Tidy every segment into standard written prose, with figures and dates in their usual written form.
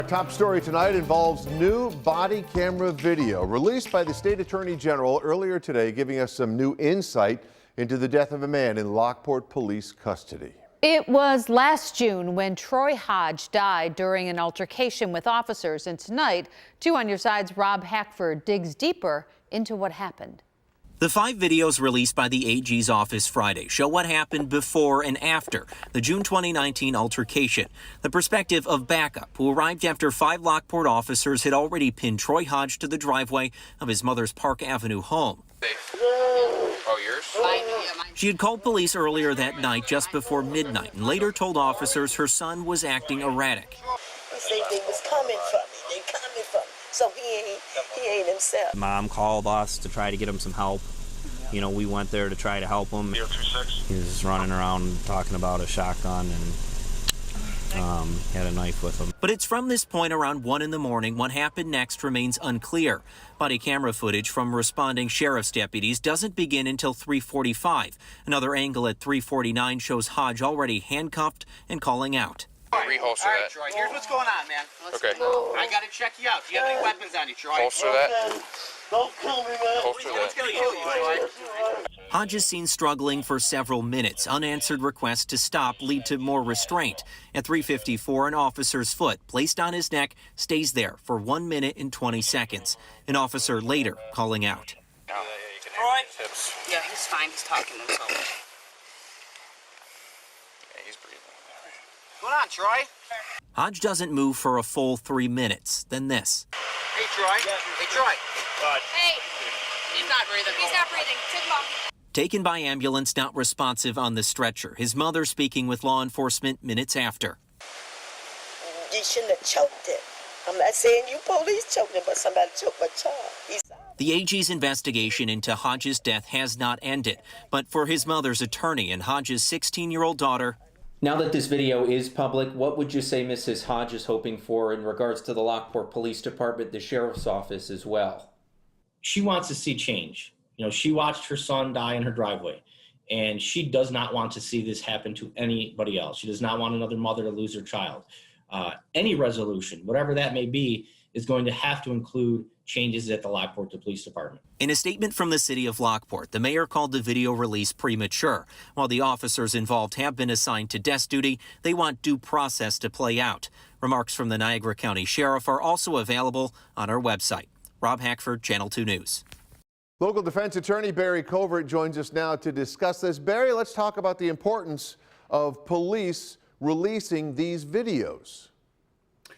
Our top story tonight involves new body camera video released by the state attorney general earlier today, giving us some new insight into the death of a man in Lockport police custody. It was last June when Troy Hodge died during an altercation with officers, and tonight, 2 on Your Side's Rob Hackford digs deeper into what happened. The 5 videos released by the AG's office Friday show what happened before and after the June 2019 altercation. The perspective of backup, who arrived after 5 Lockport officers had already pinned Troy Hodge to the driveway of his mother's Park Avenue home. Oh, yours? She had called police earlier that night just before midnight and later told officers her son was acting erratic. He said they was coming for me. They coming for me. So he ain't himself. Mom called us to try to get him some help. You know, we went there to try to help him. 026. He was running around talking about a shotgun and had a knife with him. But it's from this point around 1 in the morning. What happened next remains unclear. Body camera footage from responding sheriff's deputies doesn't begin until 3:45. Another angle at 3:49 shows Hodge already handcuffed and calling out. Reholster All right, that. Troy, here's what's going on, man. Okay. I gotta check you out. Do you have any weapons on you, Troy? Holster that. Don't kill me, man. Holster What's that. gonna kill you, Troy? Hodge is seen struggling for several minutes. Unanswered requests to stop lead to more restraint. At 3:54, an officer's foot placed on his neck stays there for 1 minute and 20 seconds. An officer later calling out. Troy? Yeah, he's fine. He's talking to himself. Yeah, he's breathing. What's going on, Troy? Hodge doesn't move for a full 3 minutes. Then this. Hey, Troy. Hey, Troy. Hey, He's not breathing. he's not breathing. Take him off. Taken by ambulance, not responsive on the stretcher. His mother speaking with law enforcement minutes after. You shouldn't have choked him. I'm not saying you police choked him, but somebody choked my child. The AG's investigation into Hodge's death has not ended, but for his mother's attorney and Hodge's 16-year-old daughter. Now that this video is public, what would you say Mrs. Hodge is hoping for in regards to the Lockport Police Department, the Sheriff's Office as well? She wants to see change. You know, she watched her son die in her driveway, and she does not want to see this happen to anybody else. She does not want another mother to lose her child. Any resolution, whatever that may be, is going to have to include changes at the Lockport Police Department. In a statement from the city of Lockport, the mayor called the video release premature. While the officers involved have been assigned to desk duty, they want due process to play out. Remarks from the Niagara County Sheriff are also available on our website. Rob Hackford, Channel 2 News. Local defense attorney Barry Covert joins us now to discuss this. Barry, let's talk about the importance of police releasing these videos.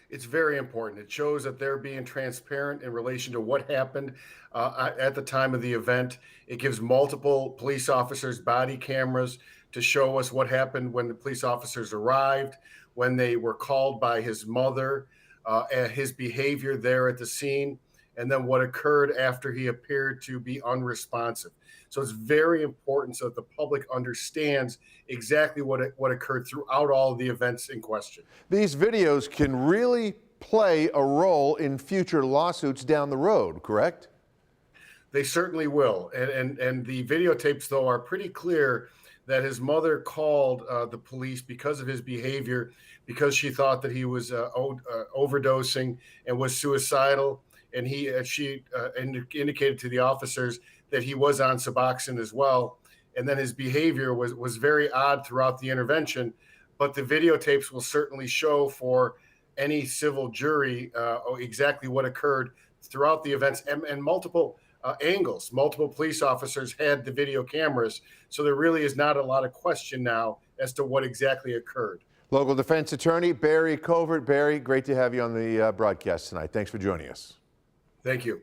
It's very important. It shows that they're being transparent in relation to what happened at the time of the event. It gives multiple police officers body cameras to show us what happened when the police officers arrived, when they were called by his mother, and his behavior there at the scene, and then what occurred after he appeared to be unresponsive. So it's very important so that the public understands exactly what occurred throughout all of the events in question. These videos can really play a role in future lawsuits down the road, correct? They certainly will. And the videotapes, though, are pretty clear that his mother called the police because of his behavior, because she thought that he was overdosing and was suicidal. And she indicated to the officers that he was on Suboxone as well. And then his behavior was very odd throughout the intervention. But the videotapes will certainly show for any civil jury exactly what occurred throughout the events and multiple angles. Multiple police officers had the video cameras. So there really is not a lot of question now as to what exactly occurred. Local defense attorney Barry Covert. Barry, great to have you on the broadcast tonight. Thanks for joining us. Thank you.